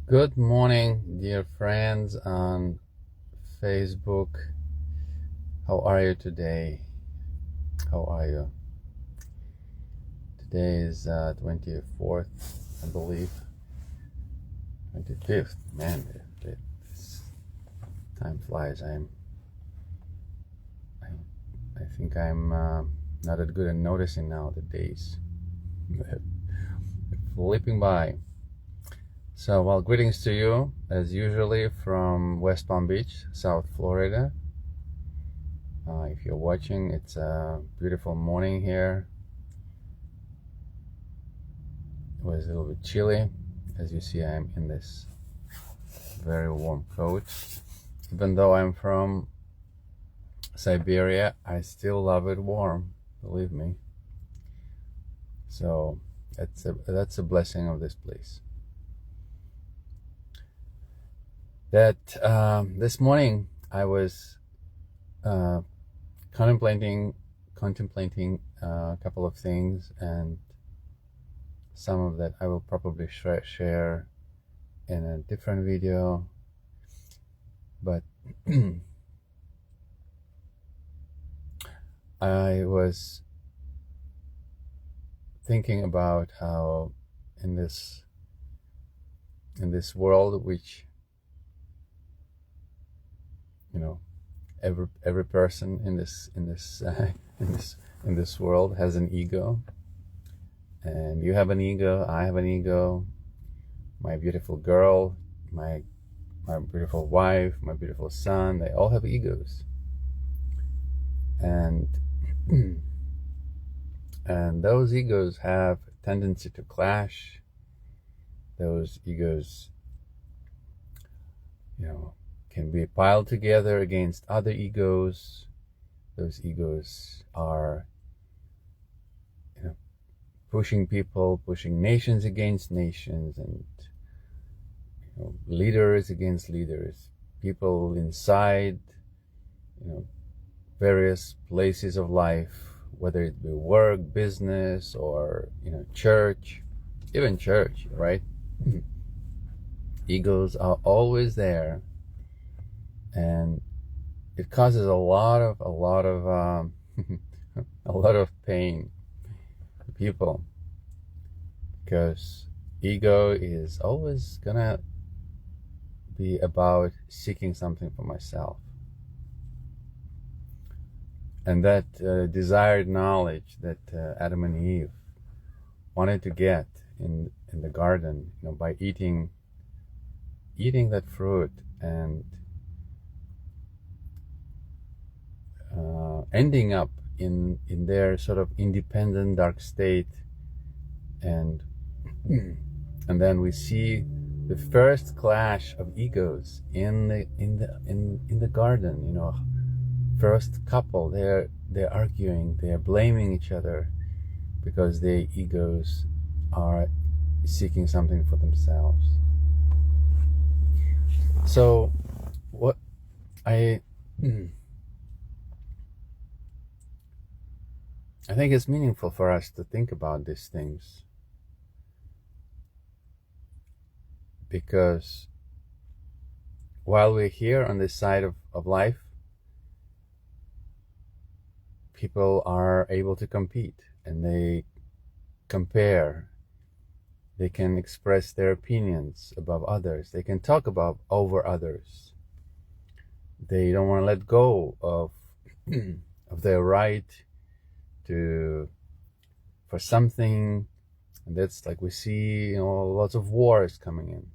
Good morning, dear friends on Facebook. How are you today? How are you? Today is 24th, I believe. 25th. Man, this time flies. I think I'm not that good at noticing now the days. They're flipping by. So, well, greetings to you, as usually, from West Palm Beach, South Florida. If you're watching, it's a beautiful morning here. It was a little bit chilly. As you see, I'm in this very warm coat. Even though I'm from Siberia, I still love it warm, believe me. So that's a blessing of this place. This morning I was contemplating a couple of things, and some of that I will probably share in a different video, but I was thinking about how in this world, which every person in this world has an ego, and you have an ego, I have an ego, my beautiful girl, my beautiful wife, my beautiful son, they all have egos, and and those egos have a tendency to clash. Those egos, can be piled together against other egos. Those egos are, pushing nations against nations, and leaders against leaders, people inside, various places of life, whether it be work, business, or church, even church, right? Egos are always there, and it causes a lot of a lot of pain to people, because ego is always gonna be about seeking something for myself, and that desired knowledge that Adam and Eve wanted to get in the garden, by eating that fruit, and ending up in their sort of independent dark state, and then we see the first clash of egos in the garden. First couple, they're arguing, they're blaming each other because their egos are seeking something for themselves. So what I think it's meaningful for us to think about these things, because while we're here on this side of life, people are able to compete, and they compare. They can express their opinions above others. They can talk about over others. They don't want to let go of of their right for something. And that's like we see, lots of wars coming in,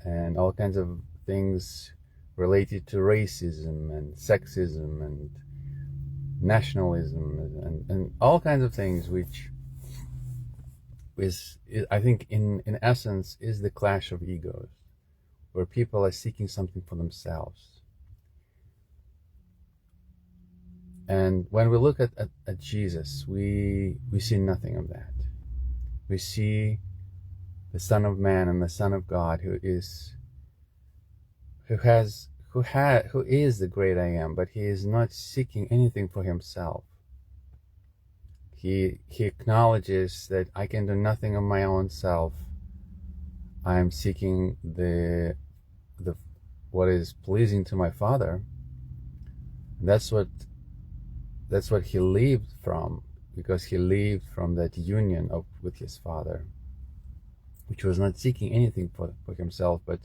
and all kinds of things related to racism and sexism and nationalism, and all kinds of things, which is I think in essence is the clash of egos, where people are seeking something for themselves. And when we look at Jesus, we see nothing of that. We see the Son of Man and the Son of God, who is the great I Am, but he is not seeking anything for himself. He acknowledges that I can do nothing of my own self. I am seeking the what is pleasing to my Father. That's what he lived from, because he lived from that union with his Father, which was not seeking anything for himself, but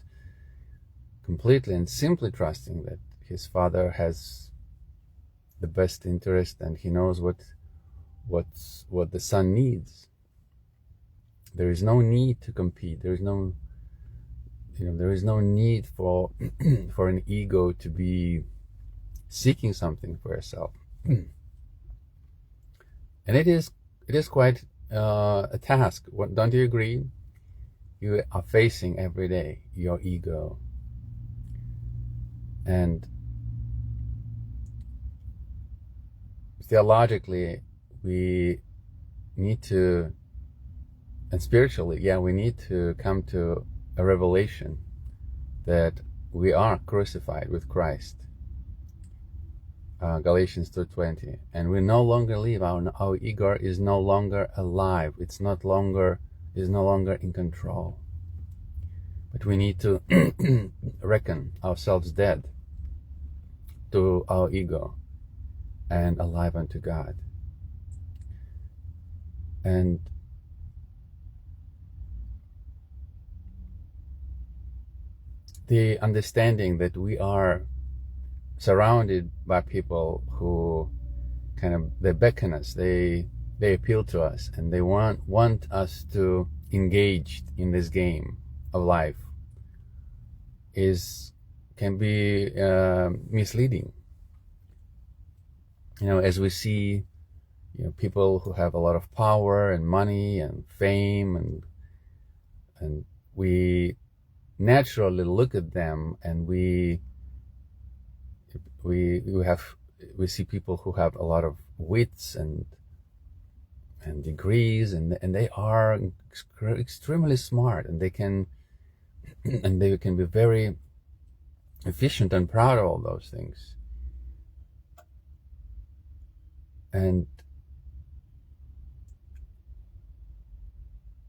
completely and simply trusting that his Father has the best interest, and he knows what the Son needs. There is no need to compete. There is no need for for an ego to be seeking something for yourself. And it is quite a task. Don't you agree? You are facing every day your ego, and theologically we need to, and spiritually, we need to come to a revelation that we are crucified with Christ. Galatians 2:20, and we no longer live. Our ego is no longer alive. Is no longer in control. But we need to reckon ourselves dead to our ego and alive unto God. And the understanding that we are surrounded by people who they beckon us, they appeal to us, and they want us to engage in this game of life can be misleading. As we see, people who have a lot of power and money and fame, and we naturally look at them, and we see people who have a lot of wits and degrees, and they are extremely smart, and they can be very efficient and proud of all those things. And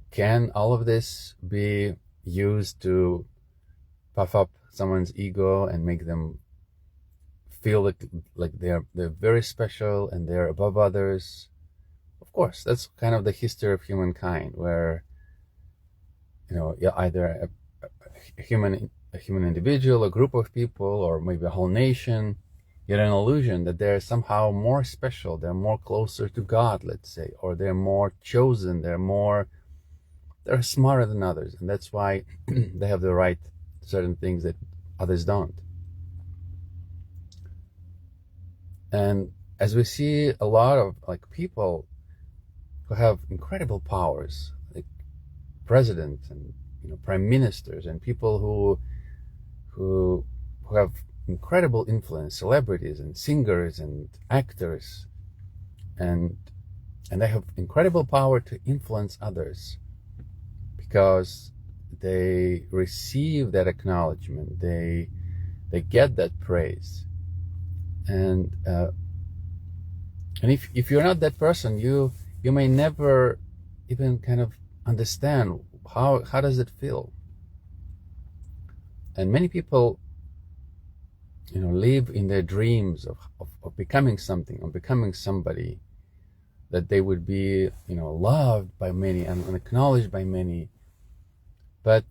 can all of this be used to puff up someone's ego and make them feel like they're very special and they're above others? Of course, that's kind of the history of humankind, where either a human individual, a group of people, or maybe a whole nation get an illusion that they're somehow more special, they're more closer to God, let's say, or they're more chosen, they're smarter than others, and that's why they have the right to certain things that others don't. And as we see a lot of people who have incredible powers, like presidents and prime ministers, and people who have incredible influence, celebrities and singers and actors, and they have incredible power to influence others because they receive that acknowledgement, they get that praise. And if you're not that person, you may never even kind of understand how does it feel. And many people live in their dreams of becoming something, of becoming somebody, that they would be loved by many and acknowledged by many. But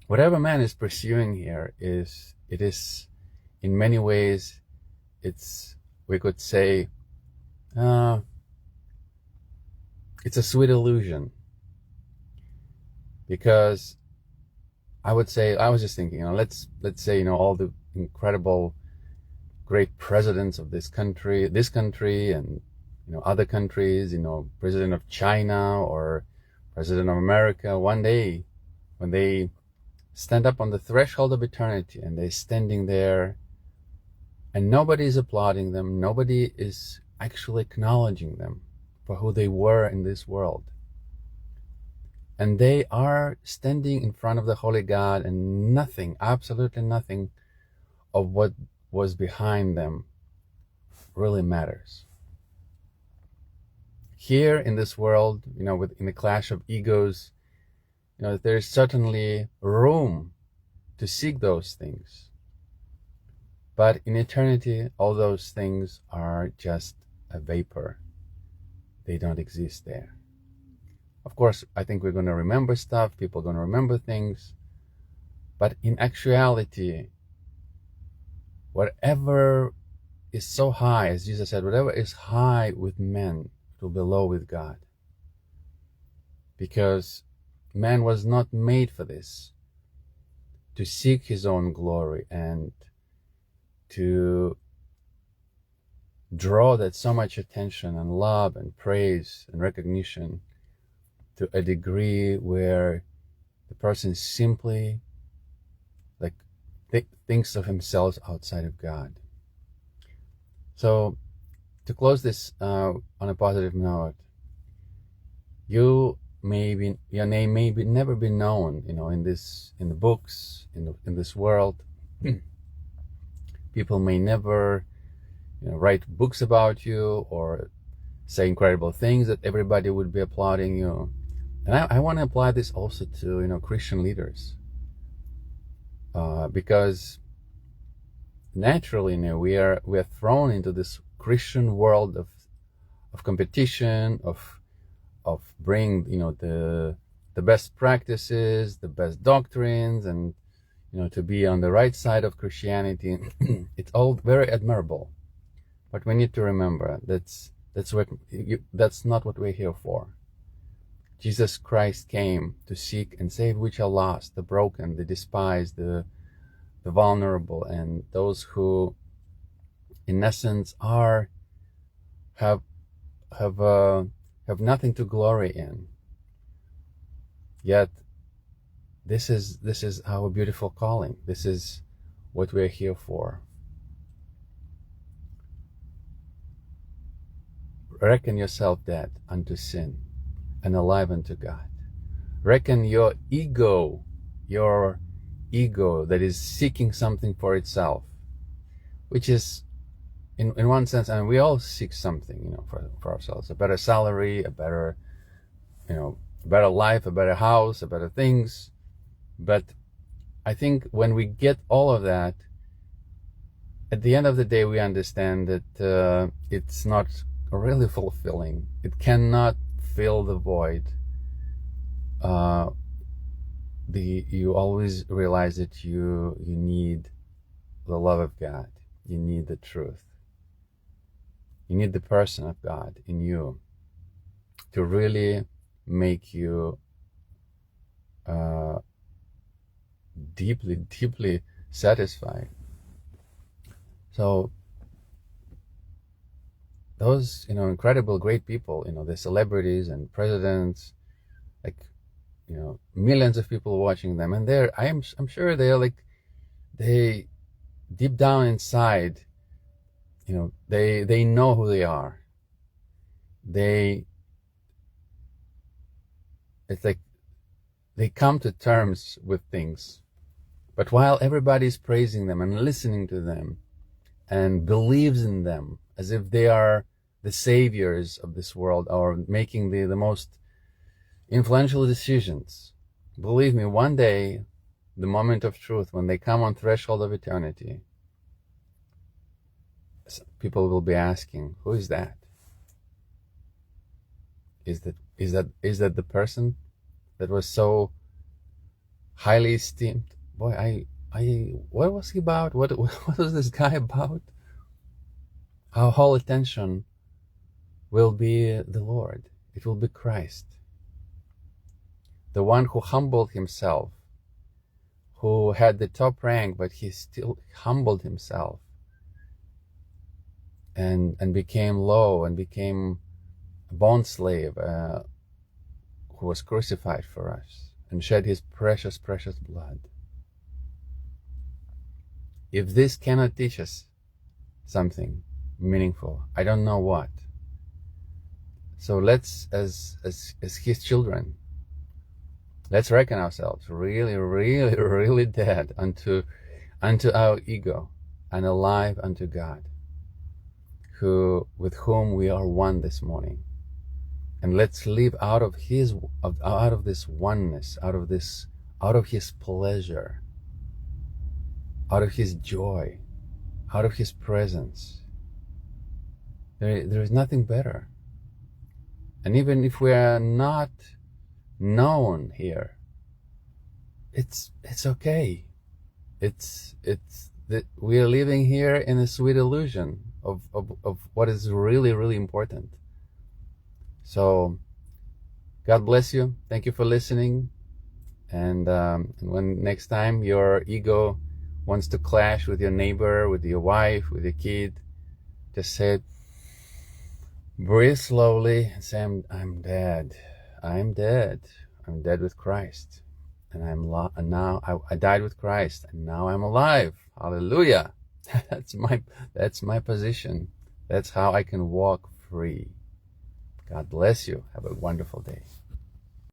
whatever man is pursuing here is in many ways, we could say, it's a sweet illusion. Because I was just thinking, let's say, all the incredible great presidents of this country and other countries, president of China or president of America, one day when they stand up on the threshold of eternity and they're standing there and nobody is applauding them, nobody is actually acknowledging them for who they were in this world. And they are standing in front of the Holy God, and nothing, absolutely nothing of what was behind them really matters. Here in this world, in the clash of egos, there is certainly room to seek those things. But in eternity, all those things are just a vapor. They don't exist there. Of course, I think we're going to remember stuff. People are going to remember things. But in actuality, whatever is so high, as Jesus said, whatever is high with men, it will be low with God. Because man was not made for this, to seek his own glory and to draw that so much attention and love and praise and recognition to a degree where the person simply thinks of himself outside of God. So to close this on a positive note, your name may never be known, in the books, in this world. People may never, write books about you or say incredible things that everybody would be applauding you. And I want to apply this also to, Christian leaders. Because naturally, we are thrown into this Christian world of competition, of bring, the best practices, the best doctrines, and, to be on the right side of Christianity. It's all very admirable. But we need to remember that's not what we're here for. Jesus Christ came to seek and save which are lost, the broken, the despised, the vulnerable, and those who, in essence, have nothing to glory in. Yet, this is our beautiful calling. This is what we're here for. Reckon yourself dead unto sin and alive unto God. Reckon your ego that is seeking something for itself, which is, in one sense, and we all seek something, for ourselves, a better salary, a better, a better life, a better house, a better things. But I think when we get all of that, at the end of the day, we understand that it's not really fulfilling. It cannot fill the void. You always realize that you need the love of God. You need the truth. You need the person of God in you to really make you deeply, deeply satisfied. So those, incredible, great people, the celebrities and presidents, millions of people watching them, and I'm sure they deep down inside, they know who they are. It's like they come to terms with things. But while everybody's praising them and listening to them and believes in them as if they are the saviors of this world or making the most influential decisions, believe me, one day, the moment of truth, when they come on threshold of eternity, people will be asking, who is that? Is that the person that was so highly esteemed? Boy, what was he about? What was this guy about? Our whole attention will be the Lord. It will be Christ. The one who humbled himself, who had the top rank, but he still humbled himself and became low and became a bond slave, who was crucified for us and shed his precious, precious blood. If this cannot teach us something meaningful, I don't know what. So let's, as his children, let's reckon ourselves really, really, really dead unto our ego and alive unto God, with whom we are one this morning. And let's live out of this oneness, out of his pleasure, out of his joy, out of his presence. There is nothing better. And even if we are not known here, it's okay. We are living here in a sweet illusion of what is really, really important. So God bless you. Thank you for listening. And when next time your ego wants to clash with your neighbor, with your wife, with your kid, just say, breathe slowly and say, I'm dead. I'm dead. I'm dead with Christ. And now I died with Christ, and now I'm alive. Hallelujah. That's my position. That's how I can walk free. God bless you. Have a wonderful day.